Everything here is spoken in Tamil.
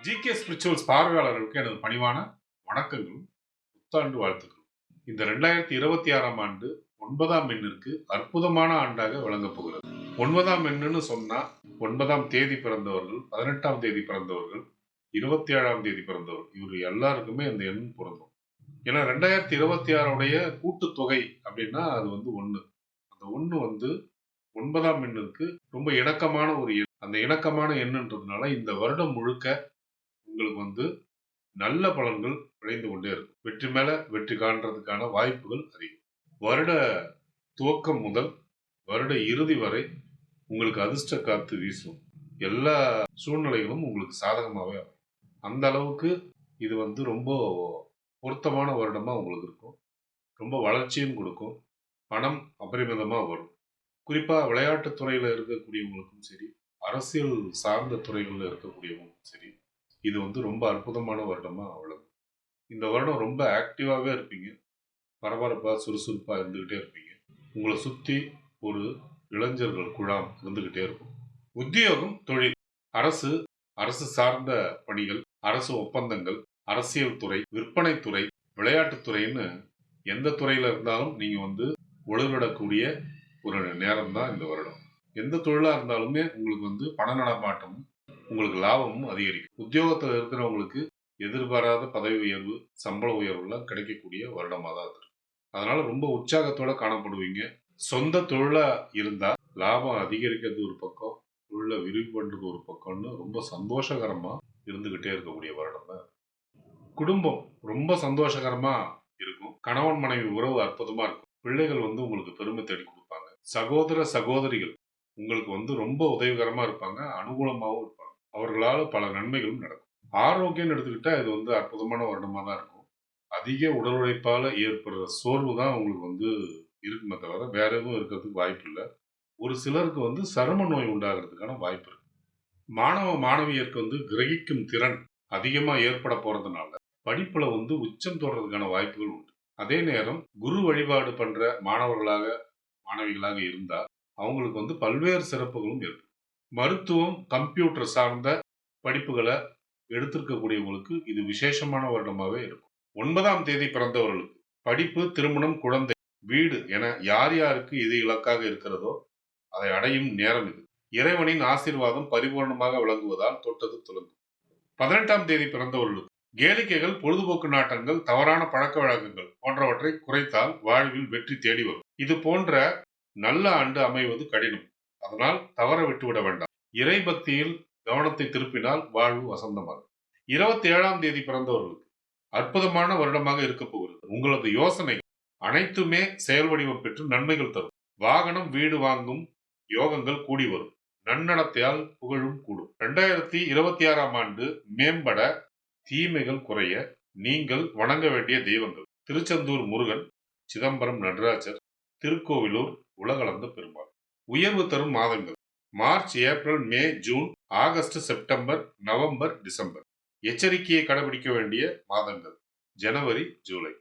ஜிகே ஸ்பிரிச்சுவல்ஸ் பார்வையாளர்களுக்கு எனது பணிவான வணக்கங்களும் புத்தாண்டு வாழ்த்துக்களும். இந்த 2026ஆம் ஆண்டு 9ஆம் எண்ணிற்கு அற்புதமான ஆண்டாக விளங்கப் போகிறது. 9ஆம் எண்ணுன்னு சொன்னா 9ஆம் தேதி பிறந்தவர்கள், 18ஆம் தேதி பிறந்தவர்கள், 27ஆம் தேதி பிறந்தவர்கள், இவர் எல்லாருக்குமே அந்த எண் பொருந்தும். ஏன்னா 2026உடைய கூட்டுத்தொகை அப்படின்னா அது வந்து 1. அந்த 1 வந்து 9ஆம் எண்ணிற்கு ரொம்ப இணக்கமான ஒரு எண். அந்த இணக்கமான எண்ணுன்றதுனால இந்த வருடம் முழுக்க உங்களுக்கு வந்து நல்ல பலன்கள் விளைந்து கொண்டே இருக்கும். வெற்றி மேல வெற்றி காண்றதுக்கான வாய்ப்புகள் அதிகம். வருட துவக்கம் முதல் வருட இறுதி வரை உங்களுக்கு அதிர்ஷ்ட காத்து வீசும். எல்லா சூழ்நிலைகளும் உங்களுக்கு சாதகமாகவே அமையும். அந்த அளவுக்கு இது வந்து ரொம்ப பொருத்தமான வருடமா உங்களுக்கு இருக்கும். ரொம்ப வளர்ச்சியும் கொடுக்கும். பணம் அபரிமிதமா வரும். குறிப்பா விளையாட்டுத் துறையில இருக்கக்கூடியவங்களுக்கும் சரி, அரசியல் சார்ந்த துறைகளில் இருக்கக்கூடியவங்களுக்கும் சரி, இது வந்து ரொம்ப அற்புதமான வருடமா விளங்கும். இந்த வருடம் ரொம்ப ஆக்டிவாவே இருப்பீங்க. பரபரப்பா சுறுசுறுப்பா இருந்துகிட்டே இருப்பீங்க. உங்களை சுத்தி ஒரு இளைஞர்கள் குழாம் இருந்துகிட்டே இருக்கும். உத்தியோகம், தொழில், அரசு, அரசு சார்ந்த பணிகள், அரசு ஒப்பந்தங்கள், அரசியல் துறை, விற்பனை துறை, விளையாட்டுத் துறைன்னு எந்த துறையில இருந்தாலும் நீங்க வந்து ஒளிவிடக்கூடிய ஒரு நேரம் தான் இந்த வருடம். எந்த தொழிலா இருந்தாலுமே உங்களுக்கு வந்து பண நடமாட்டமும் உங்களுக்கு லாபமும் அதிகரிக்கும். உத்தியோகத்தில் இருக்கிறவங்களுக்கு எதிர்பாராத பதவி உயர்வு, சம்பள உயர்வுலாம் கிடைக்கக்கூடிய வருடமா தான் இருக்கு. அதனால ரொம்ப உற்சாகத்தோட காணப்படுவீங்க. சொந்த தொழிலா இருந்தா லாபம் அதிகரிக்கிறது ஒரு பக்கம், தொழிலை விரிவு பண்றது ஒரு பக்கம்னு ரொம்ப சந்தோஷகரமா இருந்துகிட்டே இருக்கக்கூடிய வருடம் தான். குடும்பம் ரொம்ப சந்தோஷகரமா இருக்கும். கணவன் மனைவி உறவு அற்புதமா இருக்கும். பிள்ளைகள் வந்து உங்களுக்கு பெருமை தேடி கொடுப்பாங்க. சகோதர சகோதரிகள் உங்களுக்கு வந்து ரொம்ப உதவிகரமா இருப்பாங்க, அனுகூலமாகவும் இருப்பாங்க. அவர்களால் பல நன்மைகளும் நடக்கும். ஆரோக்கியம்னு எடுத்துக்கிட்டா இது வந்து அற்புதமான வருடமா தான் இருக்கும். அதிக உடல் உழைப்பால ஏற்படுற சோர்வு தான் உங்களுக்கு வந்து இருக்குமே தவிர வேற எதுவும் இருக்கிறதுக்கு வாய்ப்பு இல்லை. ஒரு சிலருக்கு வந்து சரும நோய் உண்டாகிறதுக்கான வாய்ப்பு இருக்கு. மாணவ மாணவியருக்கு வந்து கிரகிக்கும் திறன் அதிகமா ஏற்பட போறதுனால படிப்புல வந்து உச்சம் தொடுறதுக்கான வாய்ப்புகள் உண்டு. அதே நேரம் குரு வழிபாடு பண்ற மாணவர்களாக மாணவிகளாக இருந்தா அவங்களுக்கு வந்து பல்வேறு சிறப்புகளும் ஏற்படும். மருத்துவம், கம்ப்யூட்டர் சார்ந்த படிப்புகளை எடுத்திருக்கக்கூடியவங்களுக்கு இது விசேஷமான வருடமாவே இருக்கும். 9ஆம் தேதி பிறந்தவர்களுக்கு படிப்பு, திருமணம், குழந்தை, வீடு என யார் யாருக்கு இது இலக்காக இருக்கிறதோ அதை அடையும் நேரம் இது. இறைவனின் ஆசீர்வாதம் பரிபூர்ணமாக விளங்குவதால் தொட்டது துலங்கும். 18ஆம் தேதி பிறந்தவர்களுக்கு கேளிக்கைகள், பொழுதுபோக்கு நாட்டங்கள், தவறான பழக்க வழக்கங்கள் போன்றவற்றை குறைத்தால் வாழ்வில் வெற்றி தேடி வரும். இது போன்ற நல்ல ஆண்டு அமைவது கடினம். அதனால் தவற விட்டுவிட வேண்டாம். இறை பக்தியில் கவனத்தை திருப்பினால் வாழ்வு வசந்தமாகும். 27ஆம் தேதி பிறந்தவர்களுக்கு அற்புதமான வருடமாக இருக்க போகிறது. உங்களது யோசனைகள் அனைத்துமே செயல் வடிவம் பெற்று நன்மைகள் தரும். வாகனம், வீடு வாங்கும் யோகங்கள் கூடி வரும். நன்னடத்தையால் புகழும் கூடும். 2026ஆம் ஆண்டு மேம்பட, தீமைகள் குறைய நீங்கள் வணங்க வேண்டிய தெய்வங்கள்: திருச்செந்தூர் முருகன், சிதம்பரம் நடராஜர், திருக்கோவிலூர் உலகளந்த பெருமாள். உயர்வு தரும் மாதங்கள்: March, April, May, June, August, September, November, December. எச்சரிக்கையை கடைபிடிக்க வேண்டிய மாதங்கள்: ஜனவரி, ஜூலை.